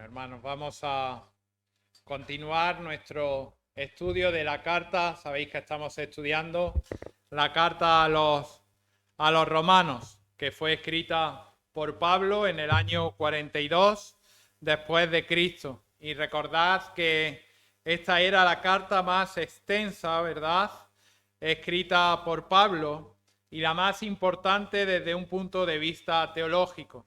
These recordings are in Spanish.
Hermanos, vamos a continuar nuestro estudio de la carta. Sabéis que estamos estudiando la carta a los romanos, que fue escrita por Pablo en el año 42 después de Cristo. Y recordad que esta era la carta más extensa, ¿verdad?, escrita por Pablo y la más importante desde un punto de vista teológico.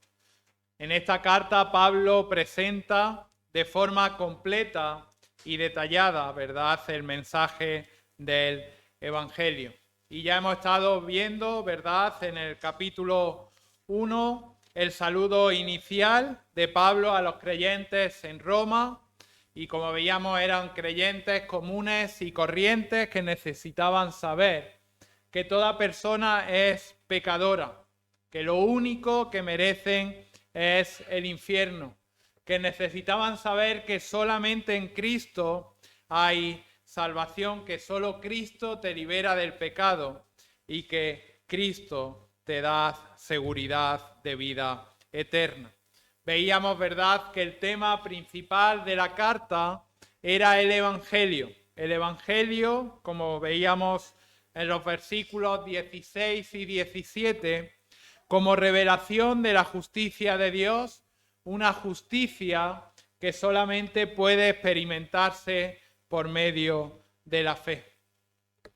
En esta carta Pablo presenta de forma completa y detallada, ¿verdad?, el mensaje del Evangelio. Y ya hemos estado viendo, ¿verdad?, en el capítulo 1, el saludo inicial de Pablo a los creyentes en Roma. Y como veíamos, eran creyentes comunes y corrientes que necesitaban saber que toda persona es pecadora, que lo único que merecen es el infierno, que necesitaban saber que solamente en Cristo hay salvación, que solo Cristo te libera del pecado y que Cristo te da seguridad de vida eterna. Veíamos, ¿verdad?, que el tema principal de la carta era el Evangelio. El Evangelio, como veíamos en los versículos 16 y 17, como revelación de la justicia de Dios, una justicia que solamente puede experimentarse por medio de la fe.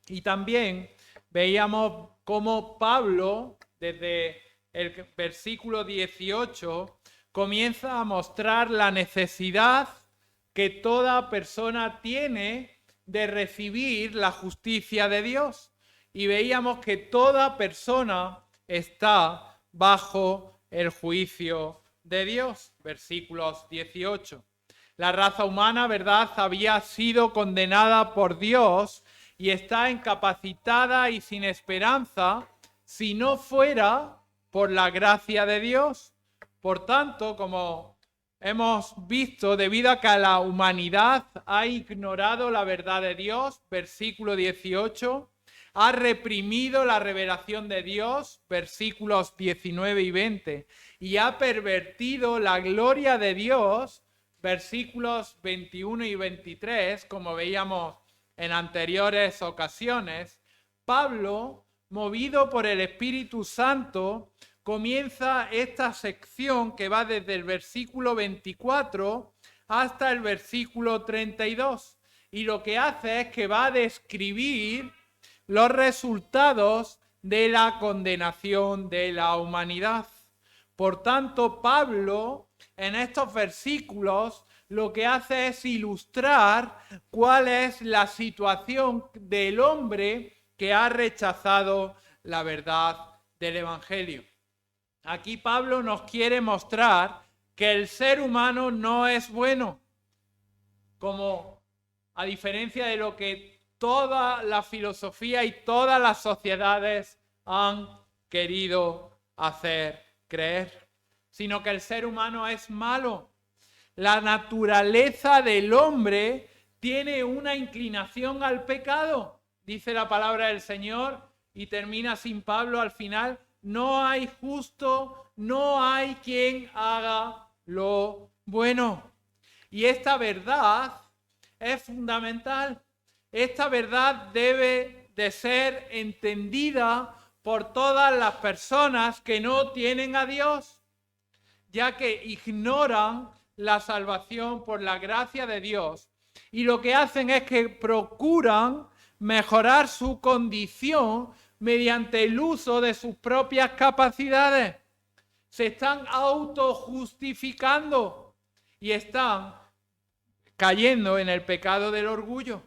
Y también veíamos cómo Pablo, desde el versículo 18, comienza a mostrar la necesidad que toda persona tiene de recibir la justicia de Dios. Y veíamos que toda persona está bajo el juicio de Dios. Versículos 18. La raza humana, ¿verdad?, había sido condenada por Dios y está incapacitada y sin esperanza si no fuera por la gracia de Dios. Por tanto, como hemos visto, debido a que la humanidad ha ignorado la verdad de Dios, versículo 18, ha reprimido la revelación de Dios, versículos 19 y 20, y ha pervertido la gloria de Dios, versículos 21 y 23, como veíamos en anteriores ocasiones, Pablo, movido por el Espíritu Santo, comienza esta sección que va desde el versículo 24 hasta el versículo 32. Y lo que hace es que va a describir los resultados de la condenación de la humanidad. Por tanto, Pablo, en estos versículos, lo que hace es ilustrar cuál es la situación del hombre que ha rechazado la verdad del Evangelio. Aquí Pablo nos quiere mostrar que el ser humano no es bueno, como a diferencia de lo que toda la filosofía y todas las sociedades han querido hacer creer, sino que el ser humano es malo. La naturaleza del hombre tiene una inclinación al pecado, dice la palabra del Señor, y termina sin Pablo al final: no hay justo, no hay quien haga lo bueno. Y esta verdad es fundamental. Esta verdad debe de ser entendida por todas las personas que no tienen a Dios, ya que ignoran la salvación por la gracia de Dios y lo que hacen es que procuran mejorar su condición mediante el uso de sus propias capacidades. Se están autojustificando y están cayendo en el pecado del orgullo.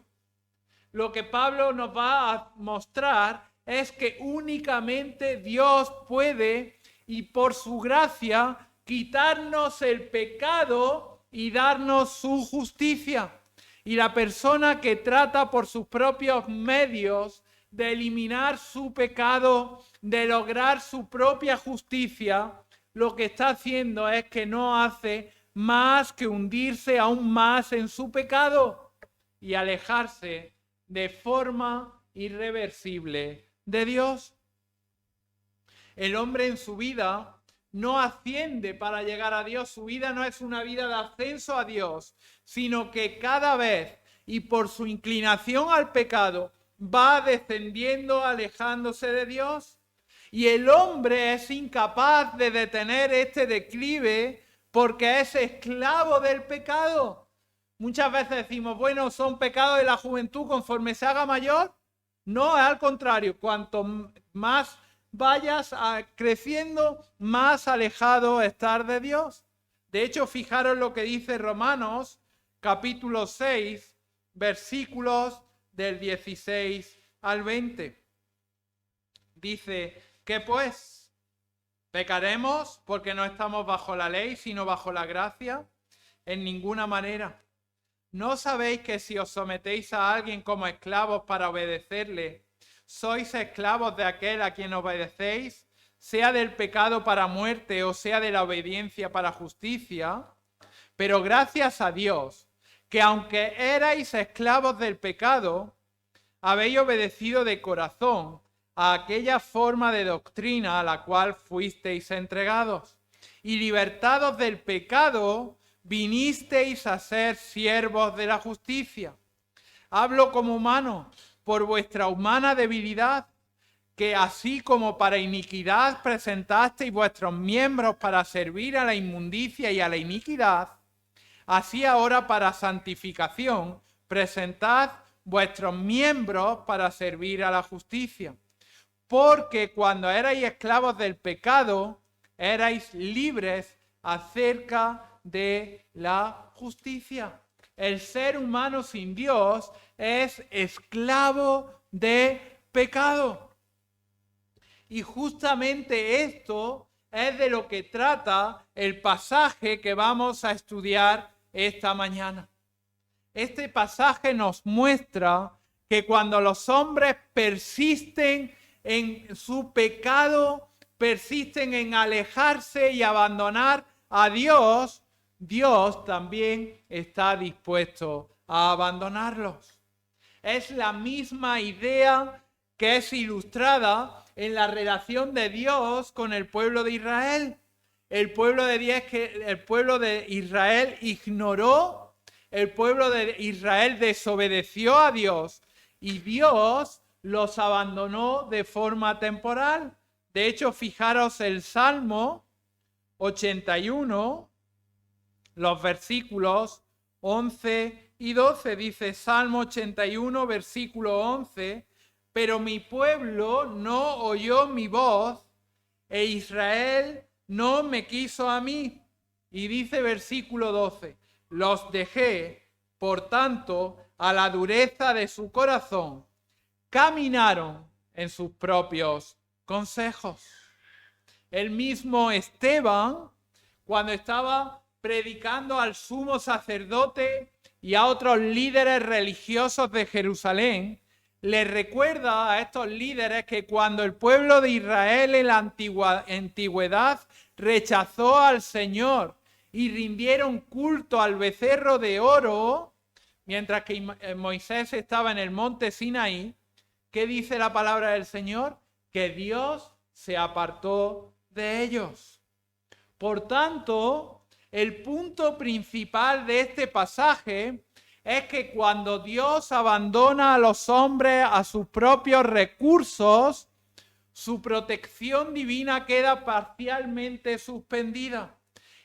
Lo que Pablo nos va a mostrar es que únicamente Dios puede, y por su gracia, quitarnos el pecado y darnos su justicia. Y la persona que trata por sus propios medios de eliminar su pecado, de lograr su propia justicia, lo que está haciendo es que no hace más que hundirse aún más en su pecado y alejarse de forma irreversible de Dios. El hombre en su vida no asciende para llegar a Dios, su vida no es una vida de ascenso a Dios, sino que cada vez y por su inclinación al pecado va descendiendo, alejándose de Dios. Y el hombre es incapaz de detener este declive porque es esclavo del pecado. Muchas veces decimos, bueno, son pecados de la juventud conforme se haga mayor. No, es al contrario, cuanto más vayas creciendo, más alejado estar de Dios. De hecho, fijaros lo que dice Romanos, capítulo 6, versículos del 16 al 20. Dice, ¿qué pues? ¿Pecaremos porque no estamos bajo la ley, sino bajo la gracia? En ninguna manera. ¿No sabéis que si os sometéis a alguien como esclavos para obedecerle, sois esclavos de aquel a quien obedecéis, sea del pecado para muerte o sea de la obediencia para justicia? Pero gracias a Dios, que aunque erais esclavos del pecado, habéis obedecido de corazón a aquella forma de doctrina a la cual fuisteis entregados, y libertados del pecado, vinisteis a ser siervos de la justicia. Hablo como humano, por vuestra humana debilidad, que así como para iniquidad presentasteis vuestros miembros para servir a la inmundicia y a la iniquidad, así ahora para santificación presentad vuestros miembros para servir a la justicia. Porque cuando erais esclavos del pecado, erais libres acerca de la justicia. El ser humano sin Dios es esclavo de pecado. Y justamente esto es de lo que trata el pasaje que vamos a estudiar esta mañana. Este pasaje nos muestra que cuando los hombres persisten en su pecado, persisten en alejarse y abandonar a Dios, Dios también está dispuesto a abandonarlos. Es la misma idea que es ilustrada en la relación de Dios con el pueblo de Israel. El pueblo de Israel ignoró, el pueblo de Israel desobedeció a Dios y Dios los abandonó de forma temporal. De hecho, fijaros el Salmo 81, los versículos 11 y 12. Dice Salmo 81, versículo 11, pero mi pueblo no oyó mi voz e Israel no me quiso a mí. Y dice versículo 12, los dejé, por tanto, a la dureza de su corazón, caminaron en sus propios consejos. El mismo Esteban, cuando estaba predicando al sumo sacerdote y a otros líderes religiosos de Jerusalén, le recuerda a estos líderes que cuando el pueblo de Israel en la antigüedad rechazó al Señor y rindieron culto al becerro de oro, mientras que Moisés estaba en el monte Sinaí, ¿qué dice la palabra del Señor? Que Dios se apartó de ellos. Por tanto, el punto principal de este pasaje es que cuando Dios abandona a los hombres a sus propios recursos, su protección divina queda parcialmente suspendida.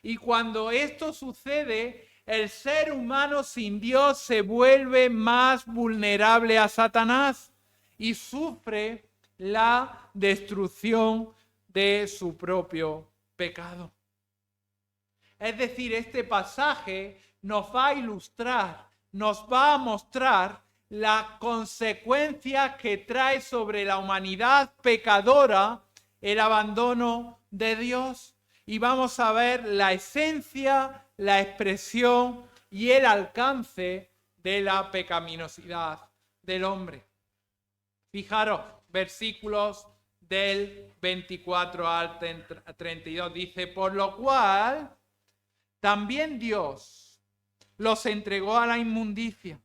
Y cuando esto sucede, el ser humano sin Dios se vuelve más vulnerable a Satanás y sufre la destrucción de su propio pecado. Es decir, este pasaje nos va a ilustrar, nos va a mostrar las consecuencias que trae sobre la humanidad pecadora el abandono de Dios. Y vamos a ver la esencia, la expresión y el alcance de la pecaminosidad del hombre. Fijaros, versículos del 24 al 32 dice, por lo cual también Dios los entregó a la inmundicia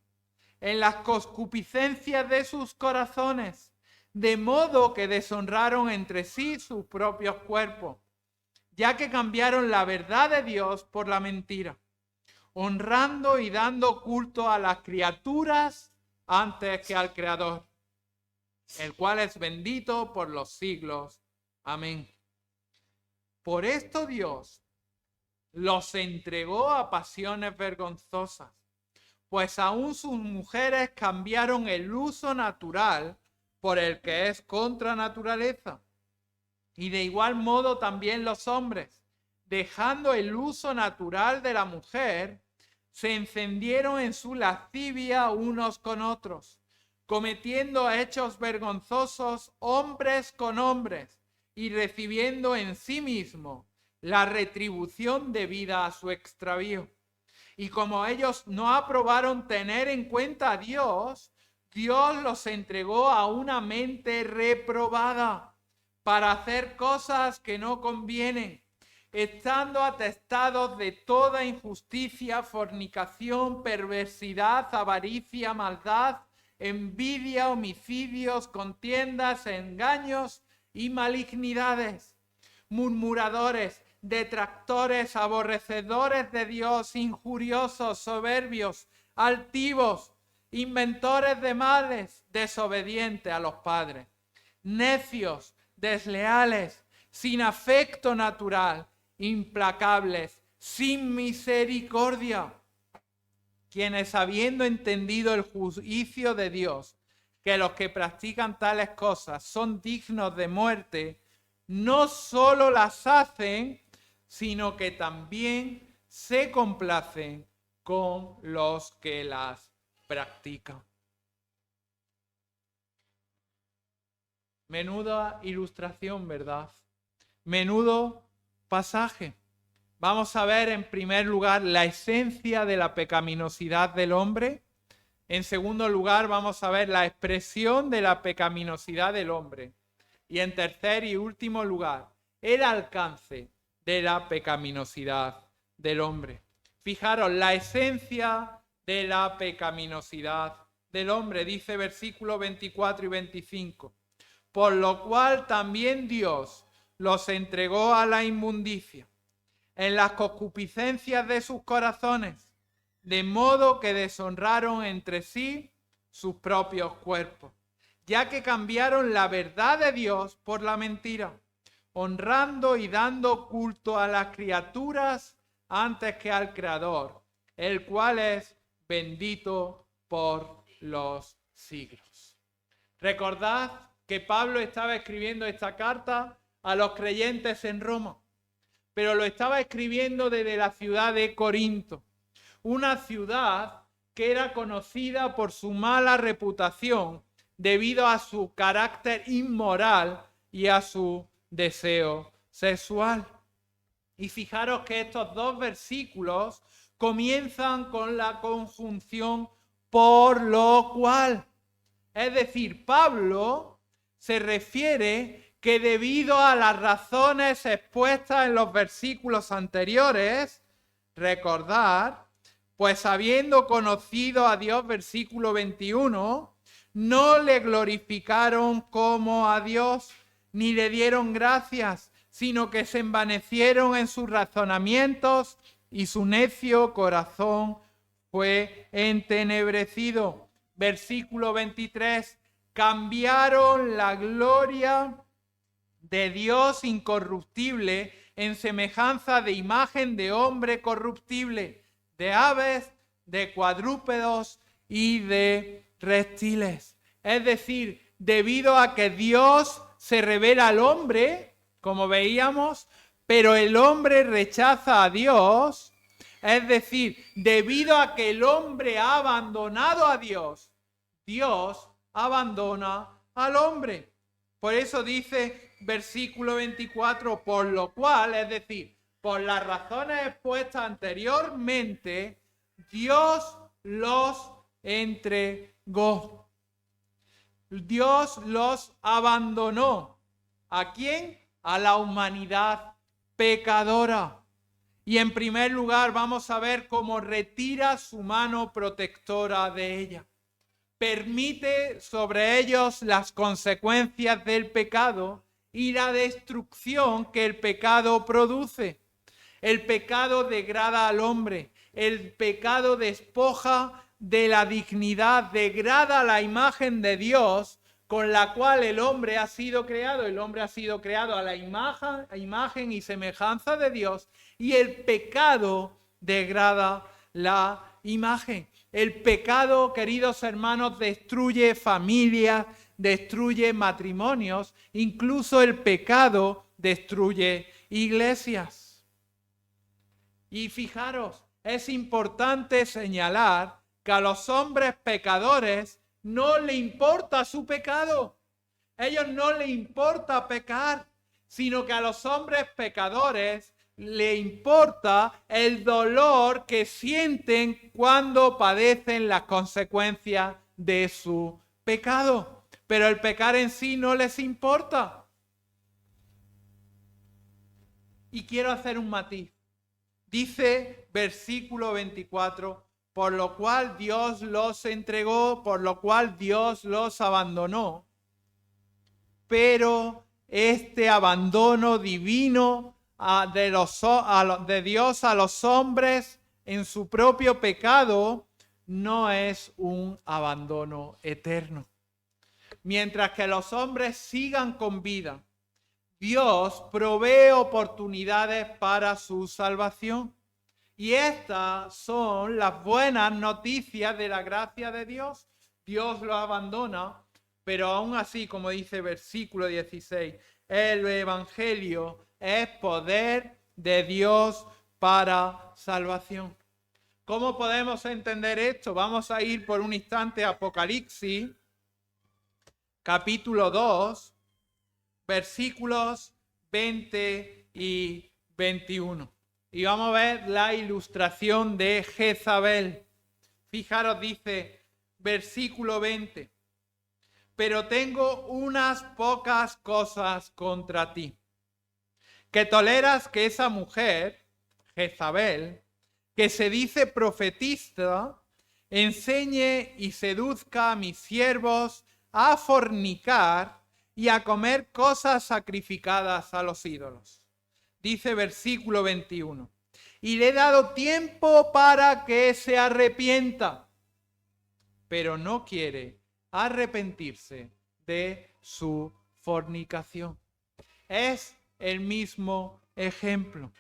en las concupiscencias de sus corazones, de modo que deshonraron entre sí sus propios cuerpos, ya que cambiaron la verdad de Dios por la mentira, honrando y dando culto a las criaturas antes que al Creador, el cual es bendito por los siglos. Amén. Por esto Dios los entregó a pasiones vergonzosas, pues aún sus mujeres cambiaron el uso natural por el que es contra naturaleza. Y de igual modo también los hombres, dejando el uso natural de la mujer, se encendieron en su lascivia unos con otros, cometiendo hechos vergonzosos hombres con hombres y recibiendo en sí mismo la retribución debida a su extravío. Y como ellos no aprobaron tener en cuenta a Dios, Dios los entregó a una mente reprobada para hacer cosas que no convienen, estando atestados de toda injusticia, fornicación, perversidad, avaricia, maldad, envidia, homicidios, contiendas, engaños y malignidades, murmuradores, detractores, aborrecedores de Dios, injuriosos, soberbios, altivos, inventores de males, desobedientes a los padres, necios, desleales, sin afecto natural, implacables, sin misericordia, quienes habiendo entendido el juicio de Dios, que los que practican tales cosas son dignos de muerte, no solo las hacen, sino que también se complacen con los que las practican. Menuda ilustración, ¿verdad? Menudo pasaje. Vamos a ver en primer lugar la esencia de la pecaminosidad del hombre. En segundo lugar vamos a ver la expresión de la pecaminosidad del hombre. Y en tercer y último lugar, el alcance de la pecaminosidad del hombre. Fijaros, la esencia de la pecaminosidad del hombre, dice versículos 24 y 25. Por lo cual también Dios los entregó a la inmundicia en las concupiscencias de sus corazones, de modo que deshonraron entre sí sus propios cuerpos, ya que cambiaron la verdad de Dios por la mentira, honrando y dando culto a las criaturas antes que al Creador, el cual es bendito por los siglos. Recordad que Pablo estaba escribiendo esta carta a los creyentes en Roma, pero lo estaba escribiendo desde la ciudad de Corinto, una ciudad que era conocida por su mala reputación debido a su carácter inmoral y a su deseo sexual. Y fijaros que estos dos versículos comienzan con la conjunción por lo cual. Es decir, Pablo se refiere que debido a las razones expuestas en los versículos anteriores, recordar, pues habiendo conocido a Dios, versículo 21, no le glorificaron como a Dios, ni le dieron gracias, sino que se envanecieron en sus razonamientos y su necio corazón fue entenebrecido. Versículo 23, cambiaron la gloria de Dios incorruptible en semejanza de imagen de hombre corruptible, de aves, de cuadrúpedos y de reptiles. Es decir, debido a que Dios se revela al hombre, como veíamos, pero el hombre rechaza a Dios, es decir, debido a que el hombre ha abandonado a Dios, Dios abandona al hombre. Por eso dice versículo 24, por lo cual, es decir, por las razones expuestas anteriormente, Dios los entregó. Dios los abandonó. ¿A quién? A la humanidad pecadora. Y en primer lugar vamos a ver cómo retira su mano protectora de ella. Permite sobre ellos las consecuencias del pecado y la destrucción que el pecado produce. El pecado degrada al hombre, el pecado despoja de la dignidad, degrada la imagen de Dios con la cual el hombre ha sido creado. El hombre ha sido creado a la imagen y semejanza de Dios, y el pecado degrada la imagen. El pecado, queridos hermanos, destruye familias, destruye matrimonios, incluso el pecado destruye iglesias. Y fijaros, es importante señalar que a los hombres pecadores no le importa su pecado. A ellos no les importa pecar, sino que a los hombres pecadores le importa el dolor que sienten cuando padecen las consecuencias de su pecado. Pero el pecar en sí no les importa. Y quiero hacer un matiz. Dice versículo 24, por lo cual Dios los entregó, por lo cual Dios los abandonó. Pero este abandono divino de Dios a los hombres en su propio pecado no es un abandono eterno. Mientras que los hombres sigan con vida, Dios provee oportunidades para su salvación. Y estas son las buenas noticias de la gracia de Dios. Dios los abandona, pero aún así, como dice versículo 16, el evangelio es poder de Dios para salvación. ¿Cómo podemos entender esto? Vamos a ir por un instante a Apocalipsis, capítulo 2, versículos 20 y 21. Y vamos a ver la ilustración de Jezabel. Fijaros, dice versículo 20. Pero tengo unas pocas cosas contra ti. Que toleras que esa mujer, Jezabel, que se dice profetista, enseñe y seduzca a mis siervos a fornicar y a comer cosas sacrificadas a los ídolos. Dice versículo 21, y le he dado tiempo para que se arrepienta, pero no quiere arrepentirse de su fornicación. Es el mismo ejemplo.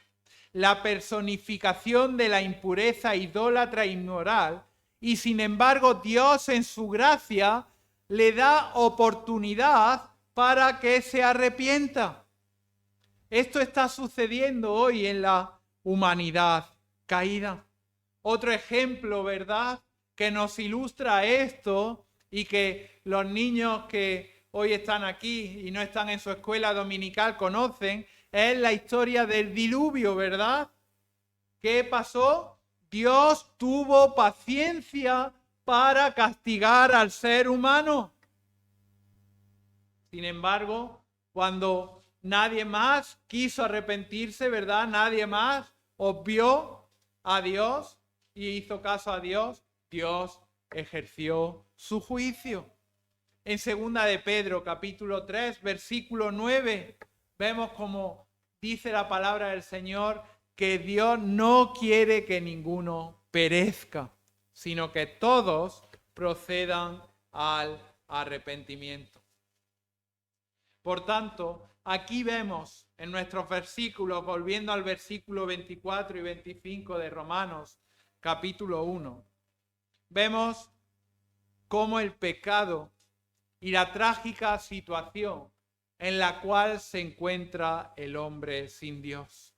La personificación de la impureza idólatra e inmoral, y sin embargo Dios en su gracia le da oportunidad para que se arrepienta. Esto está sucediendo hoy en la humanidad caída. Otro ejemplo, ¿verdad?, que nos ilustra esto y que los niños que hoy están aquí y no están en su escuela dominical conocen, es la historia del diluvio, ¿verdad? ¿Qué pasó? Dios tuvo paciencia para castigar al ser humano. Sin embargo, cuando nadie más quiso arrepentirse, ¿verdad? Nadie más obvió a Dios y hizo caso a Dios. Dios ejerció su juicio. En 2 de Pedro, capítulo 3, versículo 9, vemos como dice la palabra del Señor que Dios no quiere que ninguno perezca, sino que todos procedan al arrepentimiento. Por tanto, aquí vemos en nuestros versículos, volviendo al versículo 24 y 25 de Romanos, capítulo 1, vemos cómo el pecado y la trágica situación en la cual se encuentra el hombre sin Dios.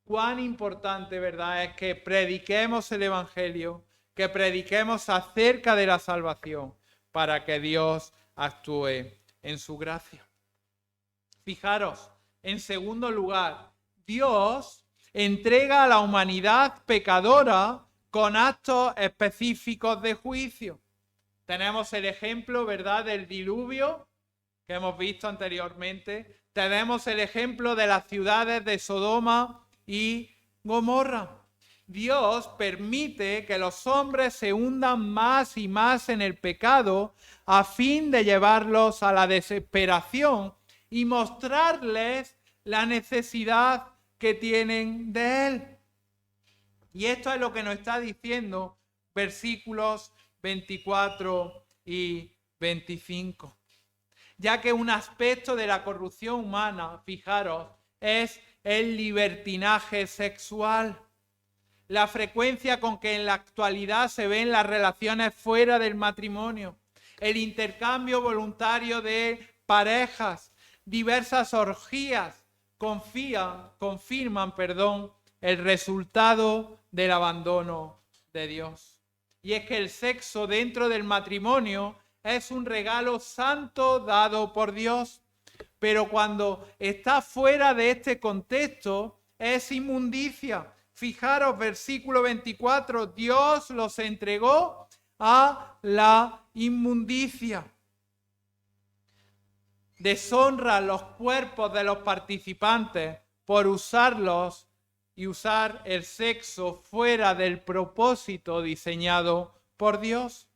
Cuán importante, ¿verdad?, es que prediquemos el Evangelio, que prediquemos acerca de la salvación para que Dios actúe en su gracia. Fijaros, en segundo lugar, Dios entrega a la humanidad pecadora con actos específicos de juicio. Tenemos el ejemplo, ¿verdad?, del diluvio que hemos visto anteriormente. Tenemos el ejemplo de las ciudades de Sodoma y Gomorra. Dios permite que los hombres se hundan más y más en el pecado a fin de llevarlos a la desesperación y mostrarles la necesidad que tienen de Él. Y esto es lo que nos está diciendo versículos 24 y 25. Ya que un aspecto de la corrupción humana, fijaros, es el libertinaje sexual. La frecuencia con que en la actualidad se ven las relaciones fuera del matrimonio, el intercambio voluntario de parejas, diversas orgías, confirman el resultado del abandono de Dios. Y es que el sexo dentro del matrimonio es un regalo santo dado por Dios, pero cuando está fuera de este contexto es inmundicia. Fijaros, versículo 24, Dios los entregó a la inmundicia. Deshonra los cuerpos de los participantes por usarlos y usar el sexo fuera del propósito diseñado por Dios.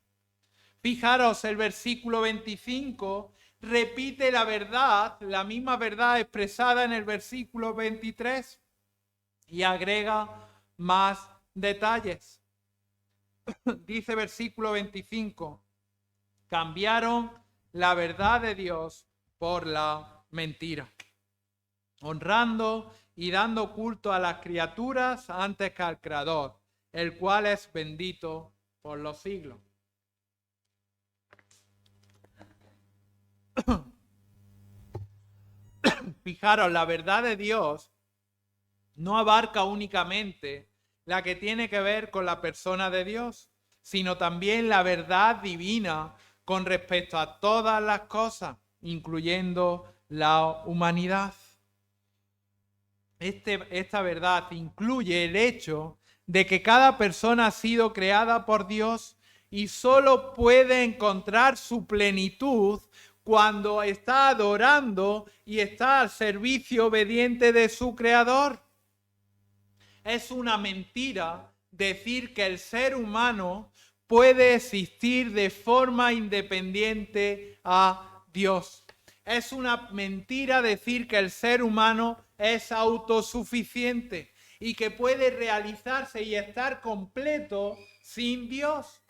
Fijaros, el versículo 25 repite la verdad, la misma verdad expresada en el versículo 23 y agrega más detalles. Dice versículo 25, cambiaron la verdad de Dios por la mentira, honrando y dando culto a las criaturas antes que al Creador, el cual es bendito por los siglos. Fijaros, la verdad de Dios no abarca únicamente la que tiene que ver con la persona de Dios, sino también la verdad divina con respecto a todas las cosas, incluyendo la humanidad. Esta verdad incluye el hecho de que cada persona ha sido creada por Dios y solo puede encontrar su plenitud cuando está adorando y está al servicio obediente de su Creador. Es una mentira decir que el ser humano puede existir de forma independiente a Dios. Es una mentira decir que el ser humano es autosuficiente y que puede realizarse y estar completo sin Dios.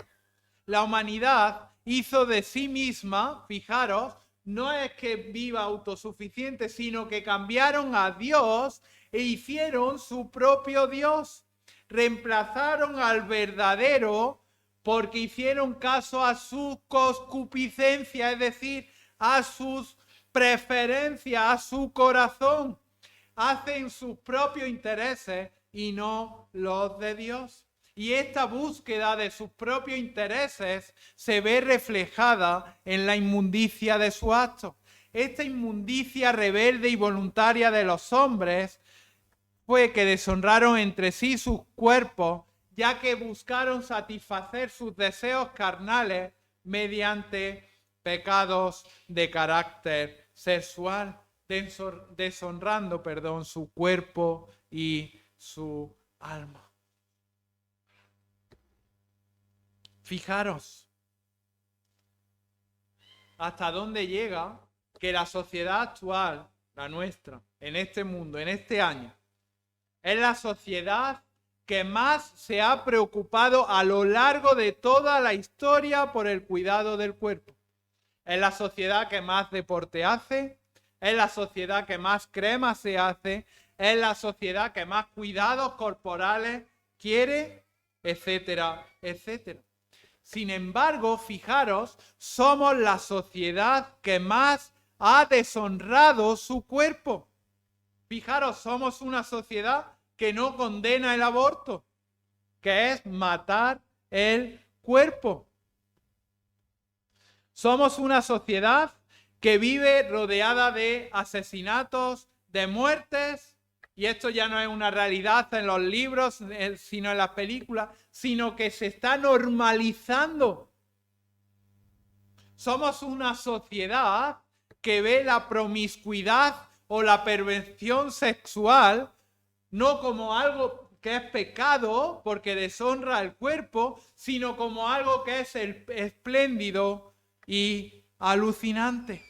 La humanidad hizo de sí misma, fijaros, no es que viva autosuficiente, sino que cambiaron a Dios e hicieron su propio Dios. Reemplazaron al verdadero porque hicieron caso a su concupiscencia, es decir, a sus preferencias, a su corazón. Hacen sus propios intereses y no los de Dios. Y esta búsqueda de sus propios intereses se ve reflejada en la inmundicia de su acto. Esta inmundicia rebelde y voluntaria de los hombres fue que deshonraron entre sí sus cuerpos, ya que buscaron satisfacer sus deseos carnales mediante pecados de carácter sexual, deshonrando, su cuerpo y su alma. Fijaros hasta dónde llega que la sociedad actual, la nuestra, en este mundo, en este año, es la sociedad que más se ha preocupado a lo largo de toda la historia por el cuidado del cuerpo. Es la sociedad que más deporte hace, es la sociedad que más crema se hace, es la sociedad que más cuidados corporales quiere, etcétera, etcétera. Sin embargo, fijaros, somos la sociedad que más ha deshonrado su cuerpo. Fijaros, somos una sociedad que no condena el aborto, que es matar el cuerpo. Somos una sociedad que vive rodeada de asesinatos, de muertes, y esto ya no es una realidad en los libros, sino en las películas, sino que se está normalizando. Somos una sociedad que ve la promiscuidad o la perversión sexual no como algo que es pecado porque deshonra al cuerpo, sino como algo que es espléndido y alucinante.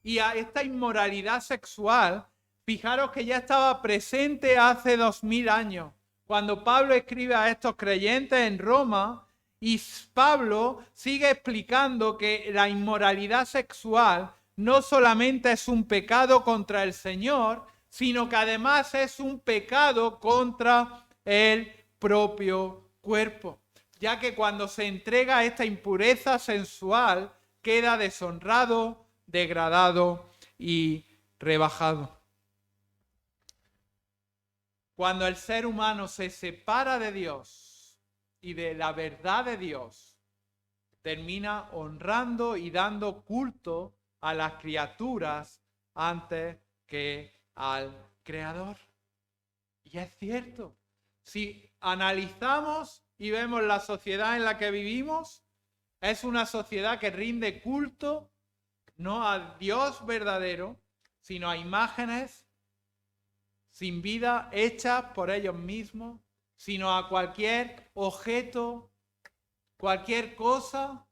Y a esta inmoralidad sexual, fijaros que ya estaba presente hace 2000 años. Cuando Pablo escribe a estos creyentes en Roma, y Pablo sigue explicando que la inmoralidad sexual no solamente es un pecado contra el Señor, sino que además es un pecado contra el propio cuerpo, ya que cuando se entrega esta impureza sensual, queda deshonrado, degradado y rebajado. Cuando el ser humano se separa de Dios y de la verdad de Dios, termina honrando y dando culto a las criaturas antes que al Creador. Y es cierto, si analizamos y vemos la sociedad en la que vivimos, es una sociedad que rinde culto no a Dios verdadero, sino a imágenes sin vida hechas por ellos mismos, sino a cualquier objeto, cualquier cosa.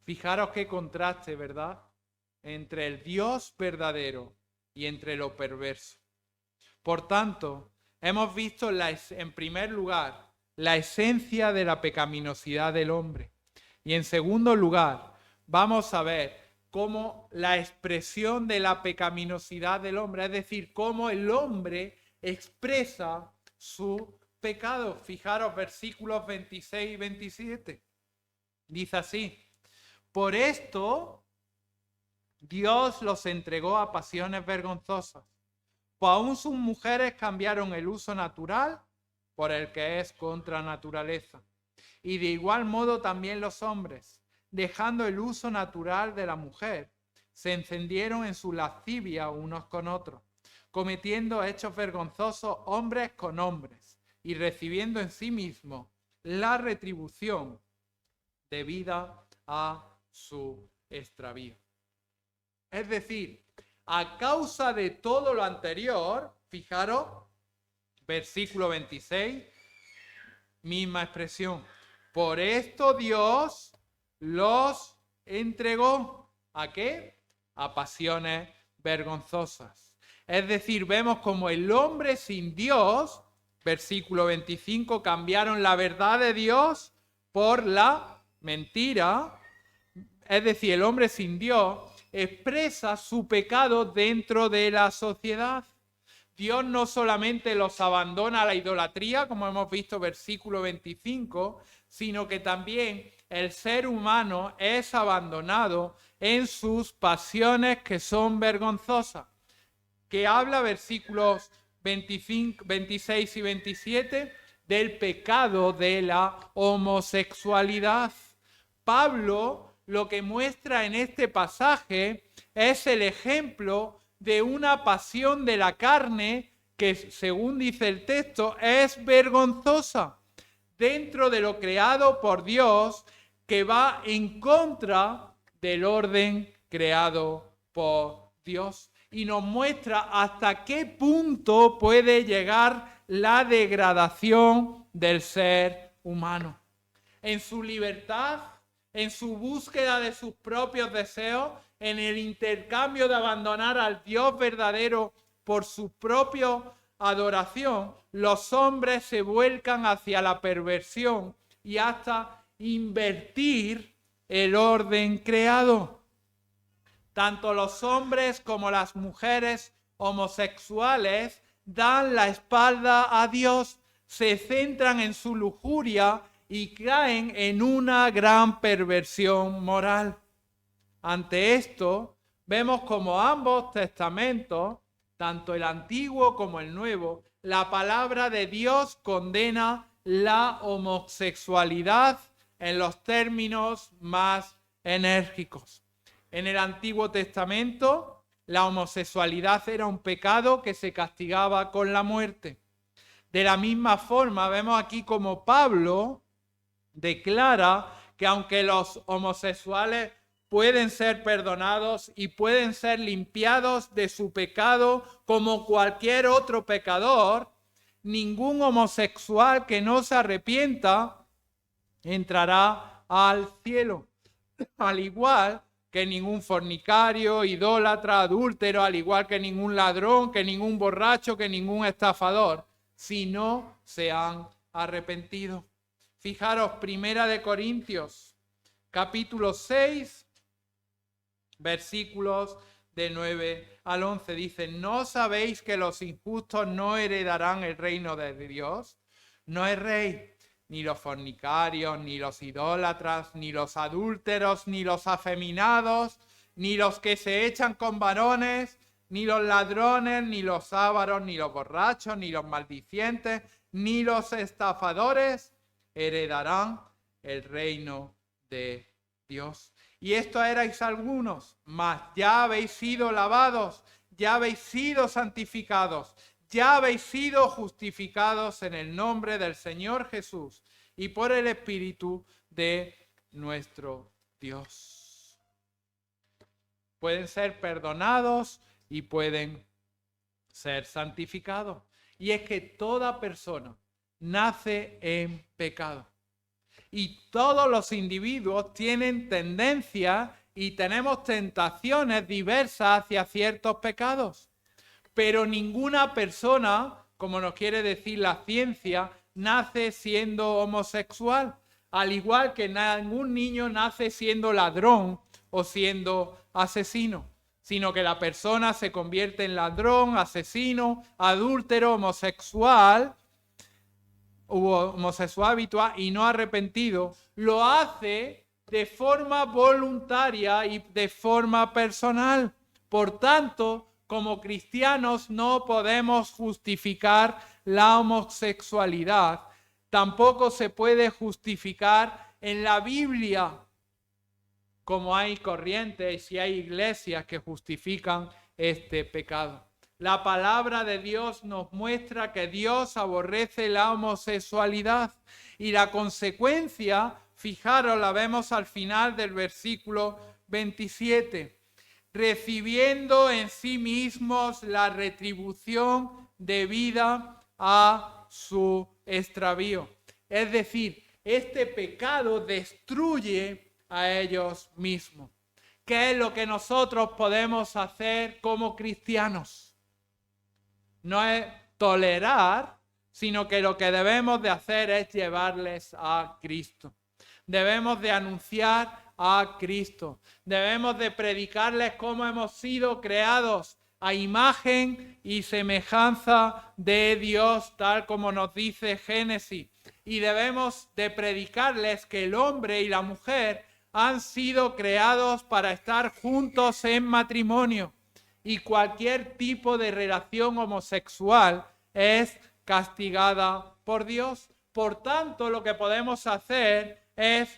Fijaros qué contraste, ¿verdad?, entre el Dios verdadero y entre lo perverso. Por tanto, hemos visto en primer lugar la esencia de la pecaminosidad del hombre. Y en segundo lugar, vamos a ver cómo la expresión de la pecaminosidad del hombre, es decir, cómo el hombre expresa su pecado. Fijaros versículos 26 y 27. Dice así: por esto Dios los entregó a pasiones vergonzosas, pues aún sus mujeres cambiaron el uso natural por el que es contra naturaleza. Y de igual modo también los hombres, dejando el uso natural de la mujer, se encendieron en su lascivia unos con otros, cometiendo hechos vergonzosos hombres con hombres, y recibiendo en sí mismos la retribución debida a su extravío. Es decir, a causa de todo lo anterior, fijaros, versículo 26, misma expresión. Por esto Dios los entregó, ¿a qué? A pasiones vergonzosas. Es decir, vemos como el hombre sin Dios, versículo 25, cambiaron la verdad de Dios por la mentira. Es decir, el hombre sin Dios expresa su pecado dentro de la sociedad. Dios no solamente los abandona a la idolatría, como hemos visto versículo 25, sino que también el ser humano es abandonado en sus pasiones que son vergonzosas. Que habla versículos 25, 26 y 27 del pecado de la homosexualidad. Pablo lo que muestra en este pasaje es el ejemplo de una pasión de la carne que, según dice el texto, es vergonzosa dentro de lo creado por Dios, que va en contra del orden creado por Dios. Y nos muestra hasta qué punto puede llegar la degradación del ser humano. En su libertad, en su búsqueda de sus propios deseos, en el intercambio de abandonar al Dios verdadero por su propia adoración, los hombres se vuelcan hacia la perversión y hasta invertir el orden creado. Tanto los hombres como las mujeres homosexuales dan la espalda a Dios, se centran en su lujuria y caen en una gran perversión moral. Ante esto, vemos como ambos testamentos, tanto el Antiguo como el Nuevo, la palabra de Dios condena la homosexualidad en los términos más enérgicos. En el Antiguo Testamento, la homosexualidad era un pecado que se castigaba con la muerte. De la misma forma, vemos aquí como Pablo declara que aunque los homosexuales pueden ser perdonados y pueden ser limpiados de su pecado como cualquier otro pecador, ningún homosexual que no se arrepienta entrará al cielo. Al igual que ningún fornicario, idólatra, adúltero, al igual que ningún ladrón, que ningún borracho, que ningún estafador, si no se han arrepentido. Fijaros, 1 Corintios, capítulo 6, versículos de 9 al 11, dice: ¿no sabéis que los injustos no heredarán el reino de Dios? No es rey, ni los fornicarios, ni los idólatras, ni los adúlteros, ni los afeminados, ni los que se echan con varones, ni los ladrones, ni los ávaros, ni los borrachos, ni los maldicientes, ni los estafadores heredarán el reino de Dios. Y esto erais algunos, mas ya habéis sido lavados, ya habéis sido santificados, ya habéis sido justificados en el nombre del Señor Jesús y por el Espíritu de nuestro Dios. Pueden ser perdonados y pueden ser santificados. Y es que toda persona nace en pecado. Y todos los individuos tienen tendencia y tenemos tentaciones diversas hacia ciertos pecados. Pero ninguna persona, como nos quiere decir la ciencia, nace siendo homosexual. Al igual que ningún niño nace siendo ladrón o siendo asesino, sino que la persona se convierte en ladrón, asesino, adúltero, homosexual habitual y no arrepentido, lo hace de forma voluntaria y de forma personal. Por tanto, como cristianos no podemos justificar la homosexualidad. Tampoco se puede justificar en la Biblia, como hay corrientes y hay iglesias que justifican este pecado. La palabra de Dios nos muestra que Dios aborrece la homosexualidad y la consecuencia, fijaros, la vemos al final del versículo 27, recibiendo en sí mismos la retribución debida a su extravío. Es decir, este pecado destruye a ellos mismos. ¿Qué es lo que nosotros podemos hacer como cristianos? No es tolerar, sino que lo que debemos de hacer es llevarles a Cristo. Debemos de anunciar a Cristo. Debemos de predicarles cómo hemos sido creados a imagen y semejanza de Dios, tal como nos dice Génesis. Y debemos de predicarles que el hombre y la mujer han sido creados para estar juntos en matrimonio. Y cualquier tipo de relación homosexual es castigada por Dios. Por tanto, lo que podemos hacer es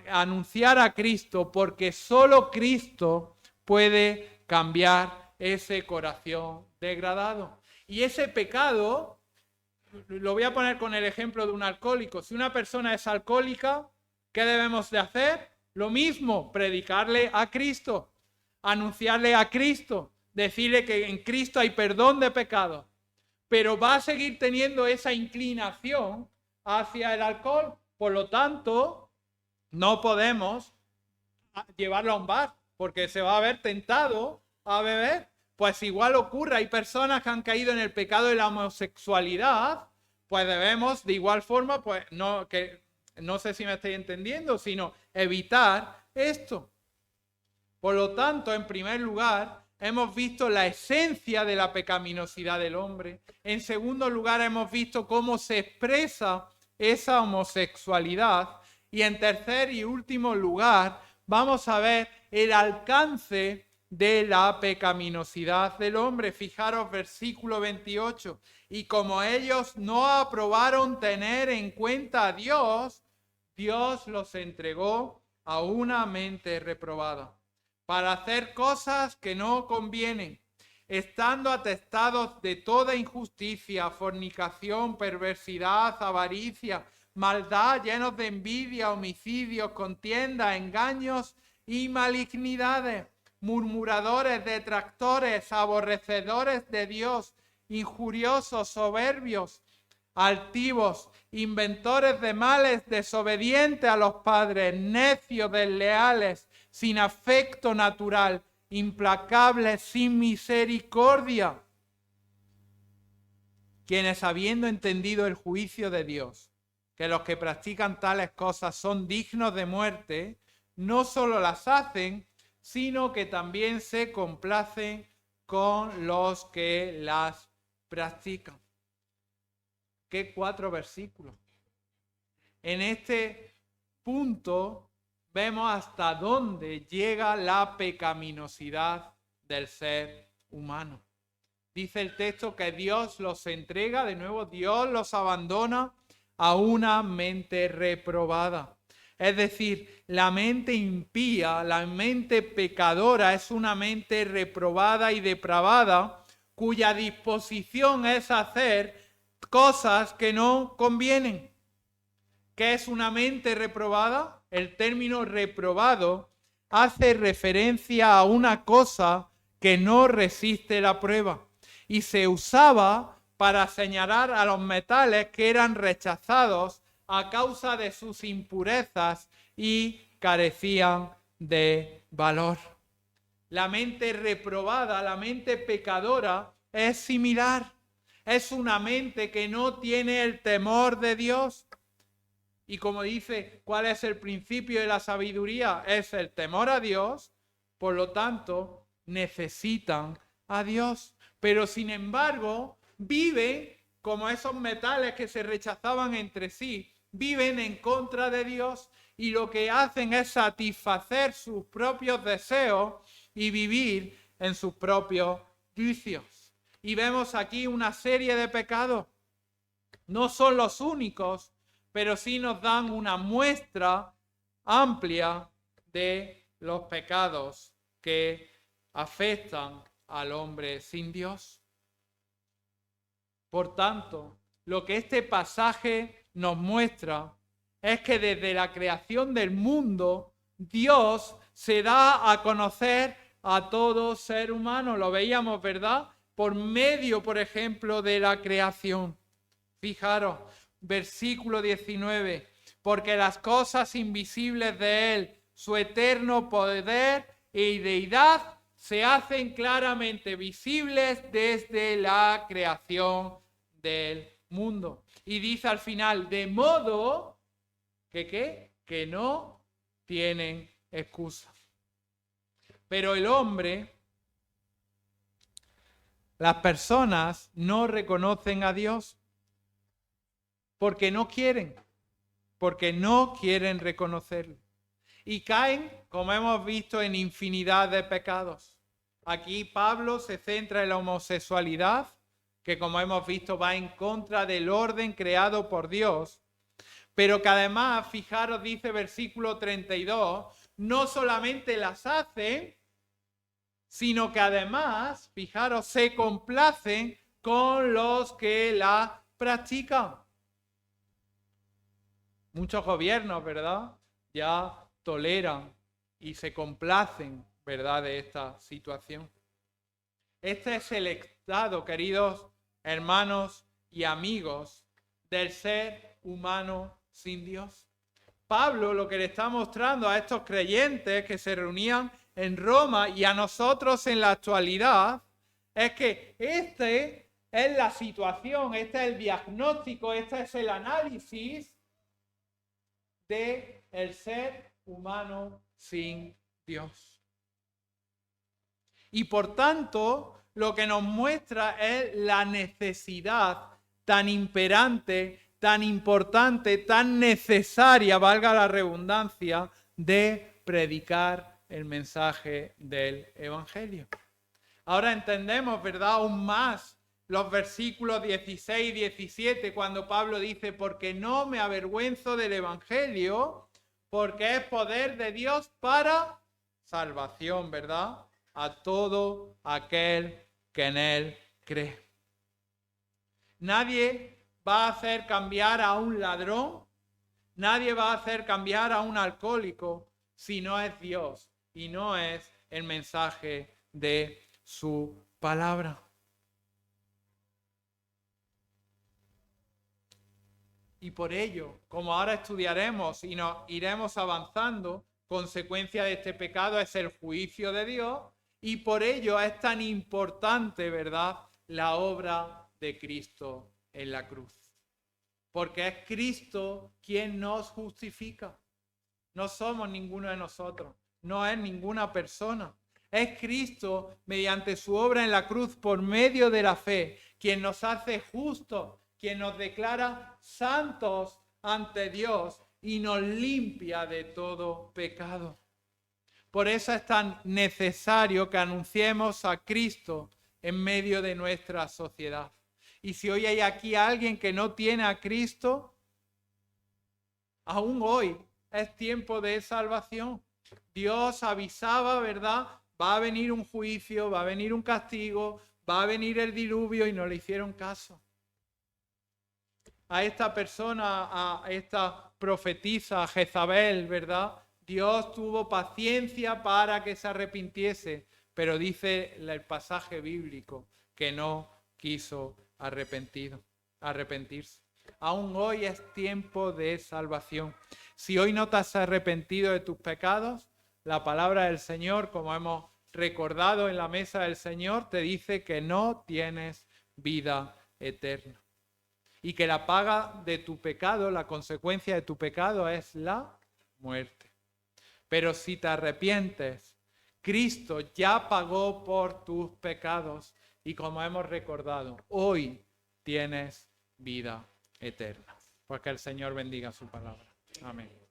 anunciar a Cristo, porque solo Cristo puede cambiar ese corazón degradado. Y ese pecado, lo voy a poner con el ejemplo de un alcohólico. Si una persona es alcohólica, ¿qué debemos de hacer? Lo mismo, predicarle a Cristo, anunciarle a Cristo, decirle que en Cristo hay perdón de pecados, pero va a seguir teniendo esa inclinación hacia el alcohol. Por lo tanto, no podemos llevarlo a un bar porque se va a ver tentado a beber. Pues igual ocurre, hay personas que han caído en el pecado de la homosexualidad, pues debemos de igual forma, pues no sé si me estoy entendiendo, sino evitar esto. Por lo tanto, en primer lugar, hemos visto la esencia de la pecaminosidad del hombre. En segundo lugar, hemos visto cómo se expresa esa homosexualidad. Y en tercer y último lugar, vamos a ver el alcance de la pecaminosidad del hombre. Fijaros, versículo 28. Y como ellos no aprobaron tener en cuenta a Dios, Dios los entregó a una mente reprobada, para hacer cosas que no convienen, estando atestados de toda injusticia, fornicación, perversidad, avaricia, maldad, llenos de envidia, homicidios, contiendas, engaños y malignidades, murmuradores, detractores, aborrecedores de Dios, injuriosos, soberbios, altivos, inventores de males, desobedientes a los padres, necios, desleales, sin afecto natural, implacables, sin misericordia, quienes habiendo entendido el juicio de Dios, que los que practican tales cosas son dignos de muerte, no solo las hacen, sino que también se complacen con los que las practican. ¿Qué 4 versículos? En este punto vemos hasta dónde llega la pecaminosidad del ser humano. Dice el texto que Dios los entrega, de nuevo, Dios los abandona a una mente reprobada. Es decir, la mente impía, la mente pecadora es una mente reprobada y depravada cuya disposición es hacer cosas que no convienen. ¿Qué es una mente reprobada? El término reprobado hace referencia a una cosa que no resiste la prueba y se usaba para señalar a los metales que eran rechazados a causa de sus impurezas y carecían de valor. La mente reprobada, la mente pecadora, es similar. Es una mente que no tiene el temor de Dios. Y como dice, ¿cuál es el principio de la sabiduría? Es el temor a Dios. Por lo tanto, necesitan a Dios. Pero sin embargo, viven como esos metales que se rechazaban entre sí. Viven en contra de Dios y lo que hacen es satisfacer sus propios deseos y vivir en sus propios vicios. Y vemos aquí una serie de pecados. No son los únicos, pero sí nos dan una muestra amplia de los pecados que afectan al hombre sin Dios. Por tanto, lo que este pasaje nos muestra es que desde la creación del mundo, Dios se da a conocer a todo ser humano. Lo veíamos, ¿verdad? Por medio, por ejemplo, de la creación. Fijaros, versículo 19, porque las cosas invisibles de Él, su eterno poder y deidad, se hacen claramente visibles desde la creación del mundo. Y dice al final, de modo que ¿qué? Que no tienen excusa. Pero el hombre, las personas no reconocen a Dios porque no quieren reconocerlo. Y caen, como hemos visto, en infinidad de pecados. Aquí Pablo se centra en la homosexualidad, que como hemos visto va en contra del orden creado por Dios, pero que además, fijaros, dice versículo 32, no solamente las hacen, sino que además, fijaros, se complacen con los que la practican. Muchos gobiernos, ¿verdad?, ya toleran y se complacen, ¿verdad?, de esta situación. Este es el estado, queridos hermanos y amigos, del ser humano sin Dios. Pablo lo que le está mostrando a estos creyentes que se reunían en Roma y a nosotros en la actualidad es que esta es la situación, este es el diagnóstico, este es el análisis de el ser humano sin Dios. Y por tanto, lo que nos muestra es la necesidad tan imperante, tan importante, tan necesaria, valga la redundancia, de predicar el mensaje del Evangelio. Ahora entendemos, ¿verdad?, aún más los versículos 16 y 17, cuando Pablo dice, porque no me avergüenzo del Evangelio, porque es poder de Dios para salvación, ¿verdad?, a todo aquel que en él cree. Nadie va a hacer cambiar a un ladrón, nadie va a hacer cambiar a un alcohólico si no es Dios y no es el mensaje de su palabra. Y por ello, como ahora estudiaremos y nos iremos avanzando, consecuencia de este pecado es el juicio de Dios, y por ello es tan importante, ¿verdad?, la obra de Cristo en la cruz. Porque es Cristo quien nos justifica. No somos ninguno de nosotros, no es ninguna persona. Es Cristo, mediante su obra en la cruz, por medio de la fe, quien nos hace justos, quien nos declara santos ante Dios y nos limpia de todo pecado. Por eso es tan necesario que anunciemos a Cristo en medio de nuestra sociedad. Y si hoy hay aquí alguien que no tiene a Cristo, aún hoy es tiempo de salvación. Dios avisaba, ¿verdad? Va a venir un juicio, va a venir un castigo, va a venir el diluvio y no le hicieron caso. A esta persona, a esta profetisa, a Jezabel, ¿verdad? Dios tuvo paciencia para que se arrepintiese, pero dice el pasaje bíblico que no quiso arrepentirse. Aún hoy es tiempo de salvación. Si hoy no te has arrepentido de tus pecados, la palabra del Señor, como hemos recordado en la mesa del Señor, te dice que no tienes vida eterna. Y que la paga de tu pecado, la consecuencia de tu pecado es la muerte. Pero si te arrepientes, Cristo ya pagó por tus pecados y como hemos recordado, hoy tienes vida eterna. Pues que el Señor bendiga su palabra. Amén.